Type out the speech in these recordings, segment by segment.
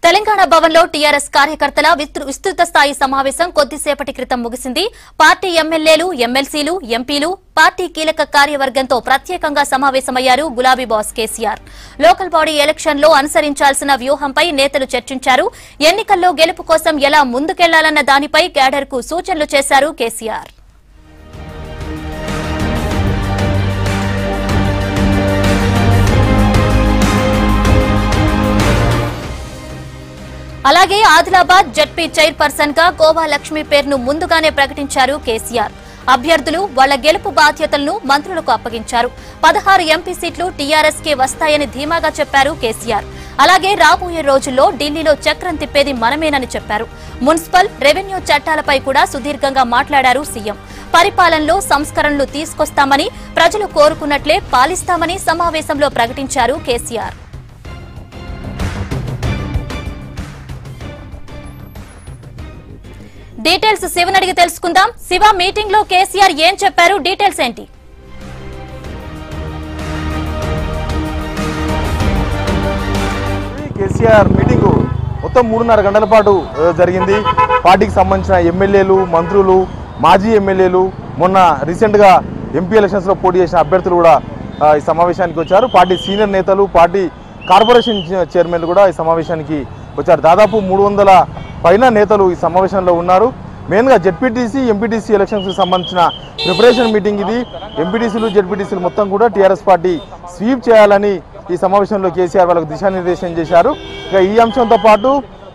తెలంగాణ భవన్లో టీఆర్ఎస్ కార్యకర్తల విస్తృత స్థాయి సమావేశం కొద్దిసేపటి క్రితం ముగిసింది. పార్టీ ఎమ్మెల్యేలు, ఎమ్మెల్సీలు, ఎంపీలు, పార్టీ కీలక కార్యవర్గంతో ప్రత్యేకంగా సమావేశమయ్యారు గులాబీ బాస్ కేసీఆర్. లోకల్ బాడీ ఎలక్షన్లో అనుసరించాల్సిన వ్యూహంపై నేతలు చర్చించారు. ఎన్నికల్లో గెలుపు కోసం ఎలా ముందుకెళ్లాలన్న దానిపై క్యాడర్కు సూచనలు చేశారు కేసీఆర్. అలాగే ఆదిలాబాద్ జడ్పీ చైర్పర్సన్ గా కోవా లక్ష్మి పేరును ముందుగానే ప్రకటించారు కేసీఆర్. అభ్యర్థులు వాళ్ల గెలుపు బాధ్యతలను మంత్రులకు అప్పగించారు. 16 ఎంపీ సీట్లు టీఆర్ఎస్ కే వస్తాయని ధీమాగా చెప్పారు కేసీఆర్. అలాగే రాబోయే రోజుల్లో ఢిల్లీలో చక్రం తిప్పేది మనమేనని చెప్పారు. మున్సిపల్, రెవెన్యూ చట్టాలపై కూడా సుదీర్ఘంగా మాట్లాడారు సీఎం. పరిపాలనలో సంస్కరణలు తీసుకొస్తామని, ప్రజలు కోరుకున్నట్లే పాలిస్తామని సమావేశంలో ప్రకటించారు కేసీఆర్. డీటెయిల్స్ శివని అడిగి తెలుసుకుందాం. శివ, మీటింగ్ లో కేసీఆర్ ఏం చెప్పారు? డీటెయిల్స్ ఏంటి? కేసీఆర్ మీటింగ్ మొత్తం 3.5 గంటల పాటు జరిగింది. పార్టీకి సంబంధించిన ఎమ్మెల్యేలు, మంత్రులు, మాజీ ఎమ్మెల్యేలు, మొన్న రీసెంట్ గా ఎంపీ ఎలక్షన్స్ లో పోటీ చేసిన అభ్యర్థులు కూడా ఈ సమావేశానికి వచ్చారు. పార్టీ సీనియర్ నేతలు, పార్టీ కార్పొరేషన్ చైర్మన్లు కూడా ఈ సమావేశానికి వచ్చారు. దాదాపు 300 పైన నేతలు ఈ సమావేశంలో ఉన్నారు. మెయిన్గా జెడ్పీటీసీ, ఎంపీటీసీ ఎలక్షన్స్కి సంబంధించిన ప్రిపరేషన్ మీటింగ్ ఇది. ఎంపీటీసీలు, జెడ్పీటీసీలు మొత్తం కూడా టీఆర్ఎస్ పార్టీ స్వీప్ చేయాలని ఈ సమావేశంలో కేసీఆర్ వాళ్ళకు దిశానిర్దేశం చేశారు. ఇక ఈ అంశంతో పాటు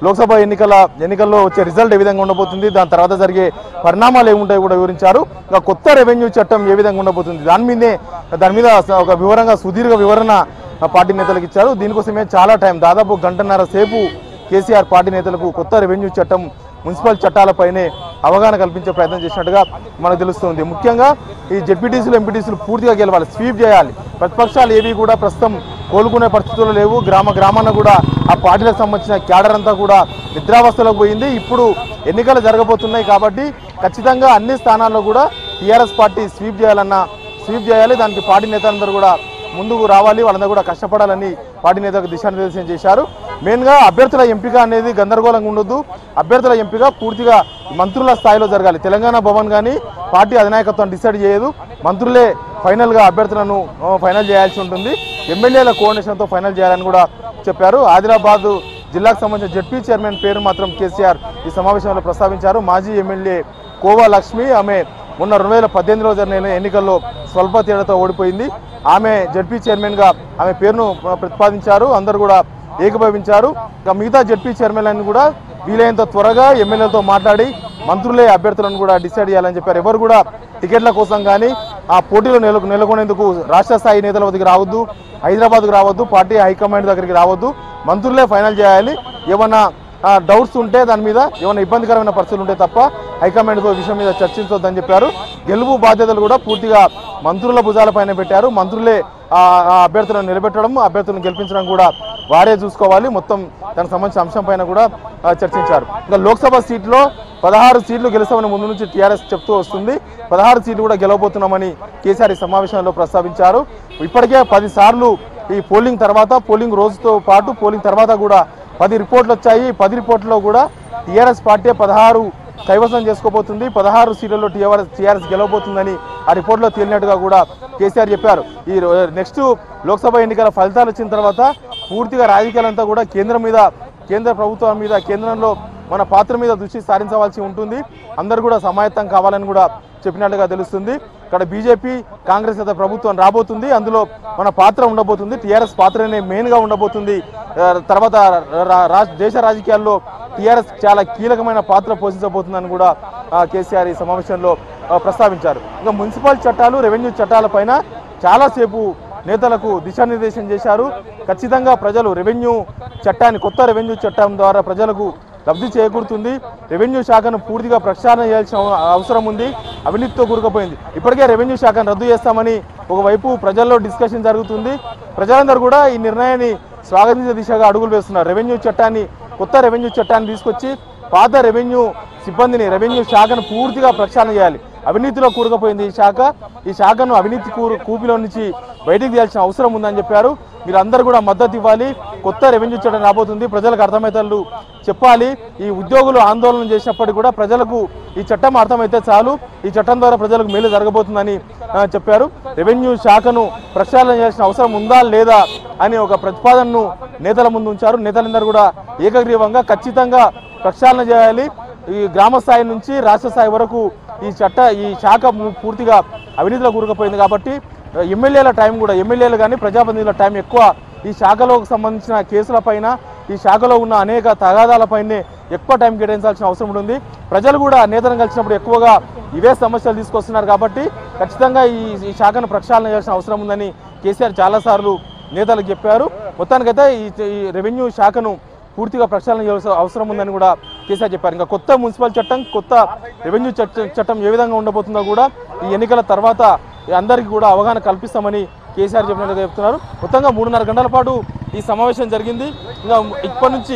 లోక్సభ ఎన్నికల్లో వచ్చే రిజల్ట్ ఏ విధంగా ఉండబోతుంది, దాని తర్వాత జరిగే పరిణామాలు ఏముంటాయో కూడా వివరించారు. ఇక కొత్త రెవెన్యూ చట్టం ఏ విధంగా ఉండబోతుంది దాని మీద ఒక సుదీర్ఘ వివరణ పార్టీ నేతలకు ఇచ్చారు. దీనికోసమే చాలా టైం, దాదాపు 1.5 గంటల సేపు కేసీఆర్ పార్టీ నేతలకు కొత్త రెవెన్యూ చట్టం, మున్సిపల్ చట్టాలపైనే అవగాహన కల్పించే ప్రయత్నం చేసినట్టుగా మనకు తెలుస్తుంది. ముఖ్యంగా ఈ జెడ్పీటీసీలు, ఎంపీటీసీలు పూర్తిగా గెలవాలి, స్వీప్ చేయాలి. ప్రతిపక్షాలు ఏవి కూడా ప్రస్తుతం కోలుకునే పరిస్థితుల్లో లేవు. గ్రామాన కూడా ఆ పార్టీలకు సంబంధించిన క్యాడర్ అంతా కూడా నిద్రావస్థలోకి పోయింది. ఇప్పుడు ఎన్నికలు జరగబోతున్నాయి కాబట్టి ఖచ్చితంగా అన్ని స్థానాల్లో కూడా టీఆర్ఎస్ పార్టీ స్వీప్ చేయాలి. దానికి పార్టీ నేతలందరూ కూడా ముందుకు రావాలి, వాళ్ళందరూ కూడా కష్టపడాలని పార్టీ నేతలకు దిశానిర్దేశం చేశారు. మెయిన్గా అభ్యర్థుల ఎంపిక అనేది గందరగోళంగా ఉండొద్దు. అభ్యర్థుల ఎంపిక పూర్తిగా మంత్రుల స్థాయిలో జరగాలి. తెలంగాణ భవన్ కానీ పార్టీ అధినాయకత్వం డిసైడ్ చేయదు, మంత్రులే ఫైనల్గా అభ్యర్థులను ఫైనల్ చేయాల్సి ఉంటుంది. ఎమ్మెల్యేల కోఆర్డినేషన్తో ఫైనల్ చేయాలని కూడా చెప్పారు. ఆదిలాబాద్ జిల్లాకు సంబంధించిన జడ్పీ చైర్మన్ పేరు మాత్రం కేసీఆర్ ఈ సమావేశంలో ప్రస్తావించారు. మాజీ ఎమ్మెల్యే కోవా లక్ష్మి, ఆమె మొన్న 2018లో జరిగిన ఎన్నికల్లో స్వల్ప తేడాతో ఓడిపోయింది. ఆమె జడ్పీ చైర్మన్గా ఆమె పేరును ప్రతిపాదించారు. అందరూ కూడా ఏకీభవించారు. ఇక మిగతా జడ్పీ చైర్మన్లను కూడా వీలైనంత త్వరగా ఎమ్మెల్యేలతో మాట్లాడి మంత్రులే అభ్యర్థులను కూడా డిసైడ్ చేయాలని చెప్పారు. ఎవరు కూడా టికెట్ల కోసం కానీ ఆ పోటీలో నెలకొనేందుకు రాష్ట్ర స్థాయి నేతల వద్దకు రావద్దు, హైదరాబాద్కు రావద్దు, పార్టీ హైకమాండ్ దగ్గరికి రావద్దు, మంత్రులే ఫైనల్ చేయాలి. ఏమన్నా డౌట్స్ ఉంటే దాని మీద ఏమైనా ఇబ్బందికరమైన పరిస్థితులు ఉంటే తప్ప హైకమాండ్తో విషయం మీద చర్చించొద్దని చెప్పారు. గెలుపు బాధ్యతలు కూడా పూర్తిగా మంత్రుల భుజాలపైన పెట్టారు. మంత్రులే అభ్యర్థులను నిలబెట్టడం, అభ్యర్థులను గెలిపించడం కూడా వారే చూసుకోవాలి. మొత్తం దానికి సంబంధించిన అంశం పైన కూడా చర్చించారు. ఇంకా లోక్సభ సీట్లో 16 సీట్లు గెలుస్తామని ముందు నుంచి టీఆర్ఎస్ చెప్తూ వస్తుంది. 16 సీట్లు కూడా గెలవబోతున్నామని కేసీఆర్ ఈ సమావేశంలో ప్రస్తావించారు. ఇప్పటికే 10 సార్లు ఈ పోలింగ్ రోజుతో పాటు పోలింగ్ తర్వాత కూడా 10 రిపోర్ట్లు వచ్చాయి. 10 రిపోర్టులో కూడా టీఆర్ఎస్ పార్టీ 16 కైవసం చేసుకోబోతుంది. 16 సీట్లలో టీఆర్ఎస్ గెలవబోతుందని ఆ రిపోర్ట్లో తేలినట్టుగా కూడా కేసీఆర్ చెప్పారు. ఈ నెక్స్ట్ లోక్సభ ఎన్నికల ఫలితాలు వచ్చిన తర్వాత పూర్తిగా రాజకీయాలంతా కూడా కేంద్ర ప్రభుత్వం మీద, కేంద్రంలో మన పాత్ర మీద దృష్టి సారించవలసి ఉంటుంది. అందరూ కూడా సమాయత్తం కావాలని కూడా చెప్పినట్టుగా తెలుస్తుంది. ఇక్కడ బీజేపీ, కాంగ్రెస్ ప్రభుత్వం రాబోతుంది. అందులో మన పాత్ర ఉండబోతుంది. టీఆర్ఎస్ పాత్రనే మెయిన్గా ఉండబోతుంది. తర్వాత దేశ రాజకీయాల్లో టీఆర్ఎస్ చాలా కీలకమైన పాత్ర పోషించబోతుందని కూడా కేసీఆర్ ఈ సమావేశంలో ప్రస్తావించారు. ఇంకా మున్సిపల్ చట్టాలు, రెవెన్యూ చట్టాలపైన చాలాసేపు నేతలకు దిశానిర్దేశం చేశారు. ఖచ్చితంగా ప్రజలు కొత్త రెవెన్యూ చట్టం ద్వారా ప్రజలకు లబ్ధి చేకూరుతుంది. రెవెన్యూ శాఖను పూర్తిగా ప్రక్షాళన చేయాల్సిన అవసరం ఉంది. అవినీతితో కూరుకుపోయింది. ఇప్పటికే రెవెన్యూ శాఖను రద్దు చేస్తామని ఒకవైపు ప్రజల్లో డిస్కషన్ జరుగుతుంది. ప్రజలందరూ కూడా ఈ నిర్ణయాన్ని స్వాగతించే దిశగా అడుగులు వేస్తున్నారు. కొత్త రెవెన్యూ చట్టాన్ని తీసుకొచ్చి పాత రెవెన్యూ సిబ్బందిని, రెవెన్యూ శాఖను పూర్తిగా ప్రక్షాళన చేయాలి. అవినీతిలో కూరుకుపోయింది ఈ శాఖను అవినీతి కూపిలో నుంచి బయటికి తీయాల్సిన అవసరం ఉందని చెప్పారు. మీరు అందరూ కూడా మద్దతు ఇవ్వాలి. కొత్త రెవెన్యూ చట్టం రాబోతుంది, ప్రజలకు అర్థమయ్యేటట్లు చెప్పాలి. ఈ ఉద్యోగులు ఆందోళన చేసినప్పటికీ కూడా ప్రజలకు ఈ చట్టం అర్థమైతే చాలు, ఈ చట్టం ద్వారా ప్రజలకు మేలు జరగబోతుందని చెప్పారు. రెవెన్యూ శాఖను ప్రక్షాళన చేయాల్సిన అవసరం ఉందా లేదా అని ఒక ప్రతిపాదనను నేతల ముందు ఉంచారు. నేతలందరూ కూడా ఏకగ్రీవంగా ఖచ్చితంగా ప్రక్షాళన చేయాలి. ఈ గ్రామ స్థాయి నుంచి రాష్ట్ర స్థాయి వరకు ఈ శాఖ పూర్తిగా అవినీతిలో కూరుకుపోయింది కాబట్టి ఎమ్మెల్యేల టైం కూడా, ఎమ్మెల్యేలు కానీ ప్రజాప్రతినిధుల టైం ఎక్కువ ఈ శాఖలో సంబంధించిన కేసులపైన, ఈ శాఖలో ఉన్న అనేక తగాదాలపైనే ఎక్కువ టైం కేటాయించాల్సిన అవసరం ఉంటుంది. ప్రజలు కూడా నేతలను కలిసినప్పుడు ఎక్కువగా ఇవే సమస్యలు తీసుకొస్తున్నారు కాబట్టి ఖచ్చితంగా ఈ శాఖను ప్రక్షాళన చేయాల్సిన అవసరం ఉందని కేసీఆర్ చాలాసార్లు నేతలకు చెప్పారు. మొత్తానికైతే ఈ రెవెన్యూ శాఖను పూర్తిగా ప్రక్షాళన చేయాల్సిన అవసరం ఉందని కూడా కేసీఆర్ చెప్పారు. ఇంకా కొత్త మున్సిపల్ చట్టం, కొత్త రెవెన్యూ చట్టం ఏ విధంగా ఉండబోతుందో కూడా ఈ ఎన్నికల తర్వాత అందరికీ కూడా అవగాహన కల్పిస్తామని కేసీఆర్ చెప్పినట్టుగా చెప్తున్నారు. మొత్తంగా 3.5 గంటల పాటు ఈ సమావేశం జరిగింది. ఇంకా ఇప్పటి నుంచి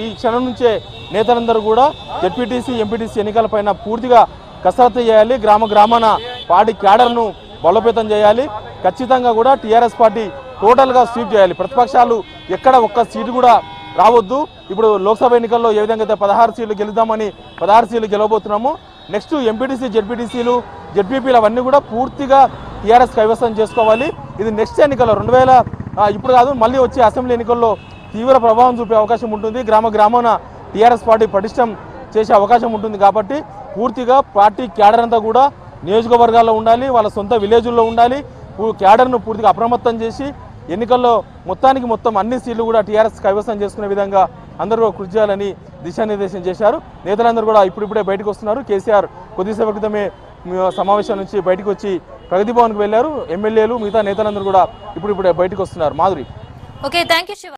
ఈ క్షణం నుంచే నేతలందరూ కూడా జెడ్పీటీసీ, ఎంపీటీసీ ఎన్నికలపైన పూర్తిగా కసరత్తు చేయాలి. గ్రామాన పార్టీ క్యాడర్ను బలోపేతం చేయాలి. ఖచ్చితంగా కూడా టీఆర్ఎస్ పార్టీ టోటల్గా స్వీప్ చేయాలి. ప్రతిపక్షాలు ఎక్కడ ఒక్క సీటు కూడా రావద్దు. ఇప్పుడు లోక్సభ ఎన్నికల్లో ఏ విధంగా అయితే 16 సీట్లు గెలుద్దామని 16 సీట్లు గెలవబోతున్నాము, నెక్స్ట్ ఎంపీటీసీ, జెడ్పీటీసీలు, జెడ్పీపీలు అవన్నీ కూడా పూర్తిగా టీఆర్ఎస్ కైవసం చేసుకోవాలి. ఇది నెక్స్ట్ ఎన్నికల్లో ఇప్పుడు కాదు, మళ్ళీ వచ్చే అసెంబ్లీ ఎన్నికల్లో తీవ్ర ప్రభావం చూపే అవకాశం ఉంటుంది. గ్రామాన టీఆర్ఎస్ పార్టీ పటిష్టం చేసే అవకాశం ఉంటుంది కాబట్టి పూర్తిగా పార్టీ క్యాడర్ అంతా కూడా నియోజకవర్గాల్లో ఉండాలి, వాళ్ళ సొంత విలేజుల్లో ఉండాలి. క్యాడర్ను పూర్తిగా అప్రమత్తం చేసి ఎన్నికల్లో మొత్తం అన్ని సీట్లు కూడా టీఆర్ఎస్ కైవసం చేసుకునే విధంగా అందరూ కృషి చేయాలని దిశానిర్దేశం చేశారు. నేతలందరూ కూడా ఇప్పుడిప్పుడే బయటకు వస్తున్నారు. కేసీఆర్ కొద్దిసేపు క్రితమే సమావేశం నుంచి బయటకు వచ్చి ప్రగతి భవన్కి వెళ్లారు. ఎమ్మెల్యేలు, మిగతా నేతలందరూ కూడా ఇప్పుడిప్పుడే బయటకు వస్తున్నారు. Madhuri. Okay, thank you Shiva.